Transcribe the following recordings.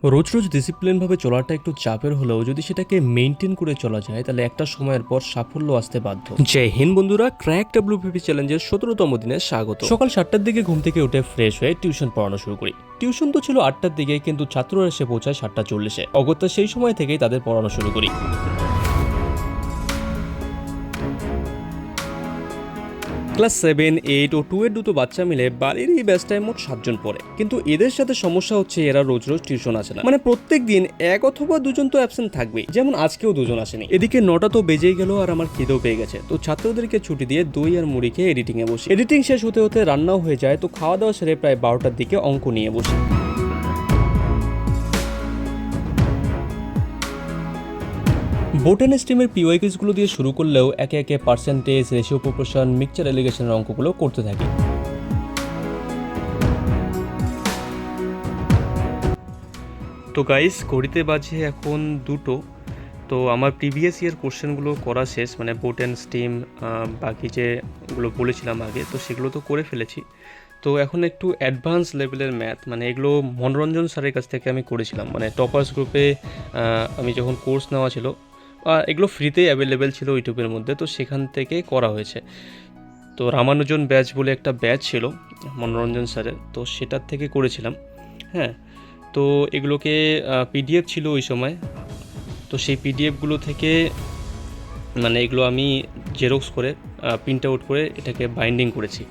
রোজ রোজ ডিসিপ্লিনভাবে চলাটা একটু চাপের হলেও যদি সেটাকে মেনটেন করে চলা যায় তাহলে একটা সময়ের পর সাফল্য আসতে বাধ্য। জয় হিন্দ বন্ধুরা, ক্র্যাক ডাব্লিউপিপি চ্যালেঞ্জের 17তম দিনে স্বাগত। সকাল 7টার দিকে ঘুম থেকে উঠে ফ্রেশ হয়ে টিউশন পড়ানো শুরু করি। টিউশন তো ছিল 8টার দিকে, কিন্তু ছাত্ররা এসে পৌঁছায় 7টা 40-এ। অগত্যা সেই সময় থেকেই তাদের পড়ানো শুরু করি। ক্লাস 7, 8 ও 2 এর দুটো বাচ্চা মিলে বাড়ির এই ব্যাচটায় মোট 7জন পড়ে, কিন্তু এদের সাথে সমস্যা হচ্ছে এরা রোজ রোজ টিউশন আসে না। মানে প্রত্যেক দিন এক অথবা দুজন তো অ্যাবসেন্ট থাকবেই, যেমন আজকেও দুজন আসেনি। এদিকে 9টা তো বেজেই গেল আর আমার খিদেও পেয়ে গেছে, তো ছাত্রদেরকে ছুটি দিয়ে দই আর মুড়ি খেয়ে এডিটিং এ বসি। এডিটিং শেষ হতে হতে রান্নাও হয়ে যায়, তো খাওয়া দাওয়া সেরে প্রায় 12টার দিকে অঙ্ক নিয়ে বসি। বোটানি স্ট্রিমের পিওয়াইকিউজগুলো দিয়ে শুরু করলেও একে একে পার্সেন্টেজ, রেশিও, প্রপোর্শন, মিক্সচার, এলিগেশনের অঙ্কগুলো করতে থাকি। তো গাইস, ঘড়িতে বাজে এখন 2টো। তো আমার প্রিভিয়াস ইয়ার কোশ্চেনগুলো করা শেষ, মানে বোটেন স্টিম বাকি যেগুলো বলেছিলাম আগে, তো সেগুলো তো করে ফেলেছি। তো এখন একটু অ্যাডভান্স লেভেলের ম্যাথ, মানে এগুলো মনোরঞ্জন স্যারের কাছ থেকে আমি করেছিলাম, মানে টপার্স গ্রুপে আমি যখন কোর্স নেওয়া ছিল, এগুলো ফ্রিতেই অ্যাভেলেবেল ছিল ইউটিউবের মধ্যে, তো সেখান থেকে করা হয়েছে। তো রামানুজন ব্যাচ বলে একটা ব্যাচ ছিল মনোরঞ্জন স্যারের, তো সেটার থেকে করেছিলাম। হ্যাঁ, তো এগুলোকে পিডিএফ ছিল ওই সময়, তো সেই পিডিএফগুলো থেকে মানে এগুলো আমি জেরক্স করে প্রিন্ট আউট করে এটাকে বাইন্ডিং করেছি।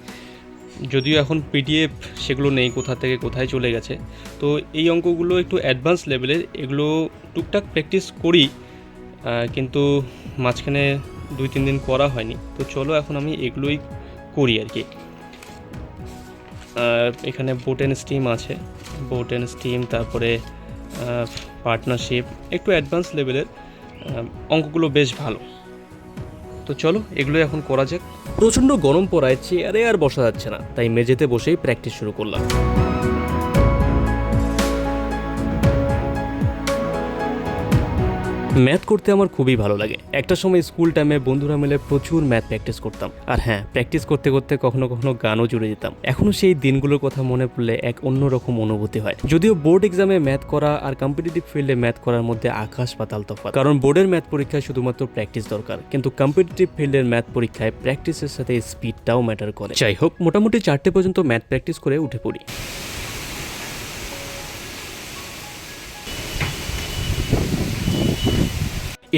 যদিও এখন পিডিএফ সেগুলো নেই, কোথা থেকে কোথায় চলে গেছে। তো এই অঙ্কগুলো একটু অ্যাডভান্স লেভেলের, এগুলো টুকটাক প্র্যাকটিস করি, কিন্তু মাঝখানে 2-3 দিন করা হয়নি। তো চলো এখন আমি এগুলোই করি আর কি। এখানে বোটেন স্টিম আছে, বোটেন স্টিম, তারপরে পার্টনারশিপ, একটু অ্যাডভান্স লেভেলের অঙ্কগুলো বেশ ভালো। তো চলো এগুলো এখন করা যাক। প্রচণ্ড গরম পড়ায় চেয়ারে আর বসা যাচ্ছে না, তাই মেঝেতে বসেই প্র্যাকটিস শুরু করলাম। ম্যাথ করতে আমার খুবই ভালো লাগে। একটা সময় স্কুল টাইমে বন্ধুরা মিলে প্রচুর ম্যাথ প্র্যাকটিস করতাম, আর হ্যাঁ, প্র্যাকটিস করতে করতে কখনো কখনো গানও জুড়ে যেতাম। এখনো সেই দিনগুলোর কথা মনে পড়লে এক অন্যরকম অনুভূতি হয়। যদিও বোর্ড এক্সামে ম্যাথ করা আর কম্পিটিটিভ ফিল্ডে ম্যাথ করার মধ্যে আকাশ পাতাল তফাৎ। কারণ বোর্ডের ম্যাথ পরীক্ষায় শুধুমাত্র প্র্যাকটিস দরকার, কিন্তু কম্পিটিটিভ ফিল্ডের ম্যাথ পরীক্ষায় প্র্যাকটিসের সাথে স্পিডটাও ম্যাটার করে। যাই হোক, মোটামুটি 4টে পর্যন্ত ম্যাথ প্র্যাকটিস করে উঠে পড়ি।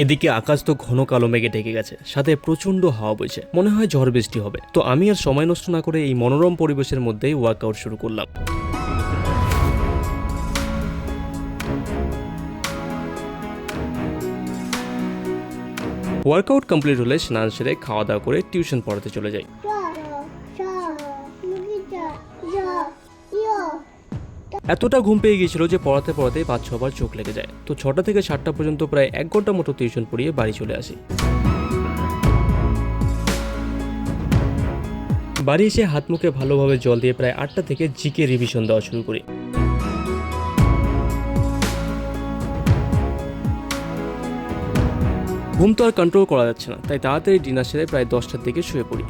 এদিকে আকাশ তো ঘন কালো মেঘে ঢেকে গেছে, সাথে প্রচন্ড হাওয়া বইছে, মনে হয় ঝড় বৃষ্টি হবে। তো আমি আর সময় নষ্ট না করে এই মনোরম পরিবেশের মধ্যেই ওয়ার্কআউট শুরু করলাম। ওয়ার্কআউট কমপ্লিট হলে স্নান সেরে খাওয়া দাওয়া করে টিউশন পড়াতে চলে যাই। এতটা ঘুম পেয়ে গিয়েছিল যে পড়াতে পড়াতে 5-6বার চোখ লেগে যায়। তো 6টা থেকে 7টা পর্যন্ত প্রায় 1 ঘন্টা মতো টিউশন পড়িয়ে বাড়ি চলে আসি। বাড়ি এসে হাত মুখে ভালোভাবে জল দিয়ে প্রায় 8টা থেকে জিকে রিভিশন দেওয়া শুরু করি। ঘুম তো আর কন্ট্রোল করা যাচ্ছে না, তাই তাড়াতাড়ি ডিনার সেরে প্রায় 10টার দিকে শুয়ে পড়ি।